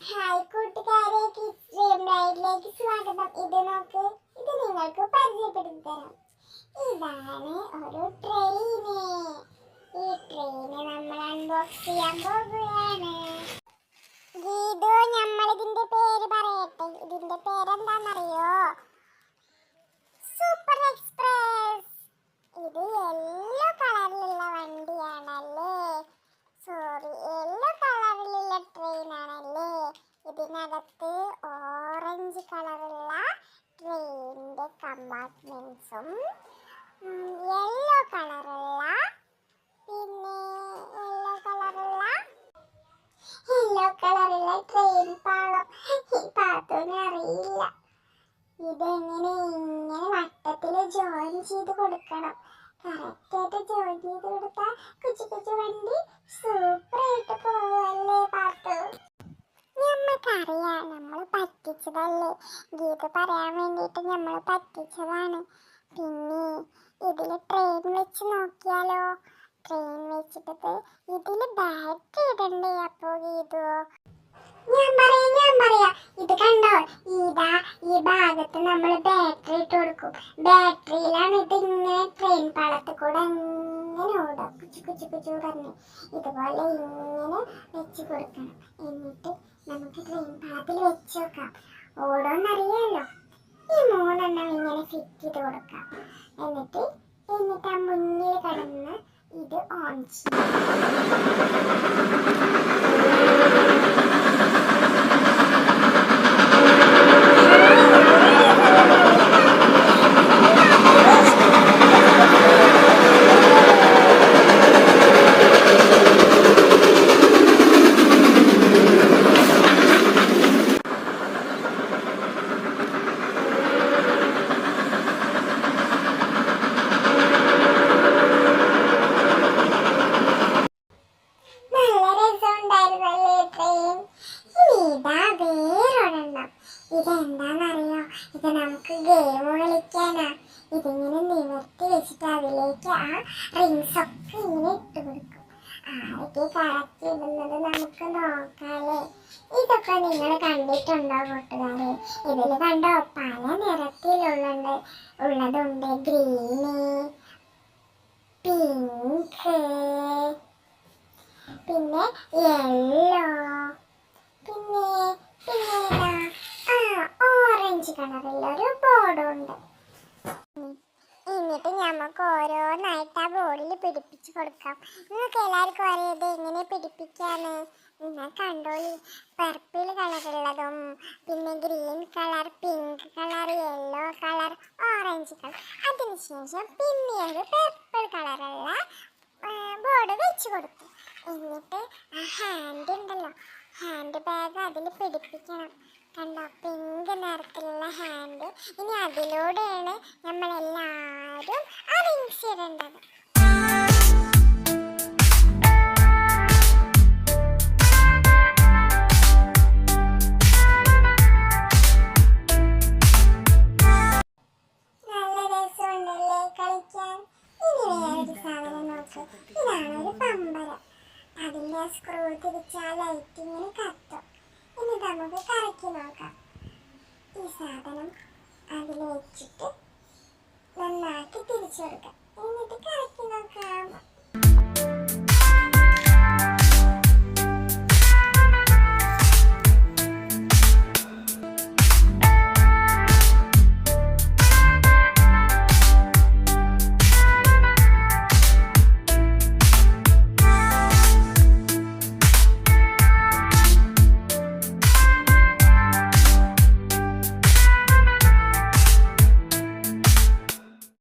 Hi കൂട്ടുകാരെ, kids dream റൈഡിലേക്ക് സ്വാഗതം. ഇത് നോക്ക്, ഇത് നിങ്ങൾക്ക് പരിചയപ്പെടുത്തി തരാം. ഇതാണ് ഒരു ട്രെയിന്. ഈ ട്രെയിന് നമ്മൾ അൺബോക്സ് ചെയ്യാൻ പോകുകയാണ്. ഗീതു, നമ്മളിതിന്റെ പേര് പറയട്ടെ. ഇതിന്റെ പേരെന്താണെന്നറിയോ? Super express. ഇത് യെല്ലോ കളറിലുള്ള വണ്ടിയാണല്ലേ. സോറി, യെല്ലോ കളറിലുള്ള ട്രെയിനാണല്ലേ. ഇതിനകത്ത് ഓറഞ്ച് കളറുള്ള ട്രെയിനിന്റെ കമ്പാർട്ട്മെന്റ്സും യെല്ലോ കളറുള്ള ട്രെയിൻ പാളം. ഈ പാത്തോനെ അറിയില്ല. ഇതെങ്ങനെ ഇങ്ങനെ വട്ടത്തില് ജോയിൻ ചെയ്ത് കൊടുക്കണം. കറക്റ്റായിട്ട് ജോയിൻ ചെയ്ത് കൊടുത്താൽ കുച്ചു കുച്ചു വണ്ടി സൂപ്പറായിട്ട് പോവല്ലേ പാത്തു. ഞമ്മക്കറിയാം, നമ്മൾ പറ്റിച്ചതല്ലേ. ഗീത പറയാൻ വേണ്ടിയിട്ട് നമ്മൾ പറ്റിച്ചതാണ്. പിന്നെ ഇതില് ട്രെയിൻ വെച്ച് നോക്കിയാലോ? ട്രെയിൻ വെച്ചിട്ട് ഇതില് ബാറ്ററി ഇടണ്ടേ? അപ്പോ ഗീതു ഞാൻ പറയാം. ഇത് കണ്ടോ, ഈ ഭാഗത്ത് നമ്മൾ ബാറ്ററി ഇട്ട് കൊടുക്കും. ബാറ്ററിയിലാണ് ഇത് ഇങ്ങനെ ട്രെയിൻ പാളത്തിൽ കൂടെ ഇങ്ങനെ ഓടും. കുച്ചു കുച്ചു കുച്ചു പറഞ്ഞ് ഇതുപോലെ ഇങ്ങനെ വെച്ച് കൊടുക്കണം. എന്നിട്ട് നമുക്ക് ട്രെയിൻ പാളത്തിൽ വെച്ച് നോക്കാം. ഓടോന്നറിയാലോ. ഈ 3 ഇങ്ങനെ ഫിറ്റ് ചെയ്ത് കൊടുക്കാം. എന്നിട്ട് ആ മുന്നിൽ കിടന്ന് ഇത് ഓൺ ചെയ്യും. ഇതെന്താന്നറിയോ? ഇത് നമുക്ക് ഗെയിം കളിക്കാനാ. ഇതിങ്ങനെ നിവർത്തി വെച്ചിട്ട് അതിലേക്ക് ആ റിങ്സ് ഒക്കെ ഇങ്ങനെ ഇട്ട് കൊടുക്കും. ആരൊക്കെ കറക്റ്റ് ഇടുന്നത് നമുക്ക് നോക്കാല്ലേ. ഇതൊക്കെ നിങ്ങൾ കണ്ടിട്ടുണ്ടോ കൂട്ടുകാരെ? ഇതിൽ കണ്ടോ, പല നിറത്തിലുള്ളതുണ്ട്. ഗ്രീന്, പിങ്ക്, പിന്നെ യെല്ലോ, പിന്നെ ഓറഞ്ച് കളറുള്ള ഒരു ബോർഡുണ്ട്. എന്നിട്ട് നമുക്ക് ഓരോന്നായിട്ട് ആ ബോർഡിൽ പിടിപ്പിച്ച് കൊടുക്കാം. നിങ്ങൾക്ക് എല്ലാവർക്കും അറിയാതെ എങ്ങനെ പിടിപ്പിക്കാന്ന്. നിങ്ങൾ കണ്ടോളി. പർപ്പിൾ കളറുള്ളതും പിന്നെ green colour, pink colour, yellow colour, orange colour. അതിനുശേഷം പിന്നെ ഒരു പർപ്പിൾ കളറുള്ള ബോർഡ് വെച്ച് കൊടുത്തു. എന്നിട്ട് ആ ഹാൻഡ് ഉണ്ടല്ലോ, ഹാൻഡ് ബാഗ് അതിൽ പിടിപ്പിക്കണം. കണ്ടോ, പിങ്ക് നിറത്തിലുള്ള ഹാൻഡ്. ഇനി അതിലൂടെയാണ് നമ്മളെല്ലാവരും ആ റിങ്സ് ഇടേണ്ടത്. നല്ല രസമുണ്ടല്ലേ കളിക്കാൻ. ഇനി വേറൊരു സാധനം നോക്ക്. ഇതാണ് ഒരു പമ്പരം. അതിൻ്റെ സ്ക്രൂ തിരിച്ചാൽ ലൈറ്റ് ഇങ്ങനെ കത്തും. ഇനി നമുക്ക് കറക്കി നോക്കാം. ഈ സാധനം അതിൽ വെച്ചിട്ട് നന്നാക്കി തിരിച്ചു കൊടുക്കാം. എന്നിട്ട് കറക്കി നോക്കാം.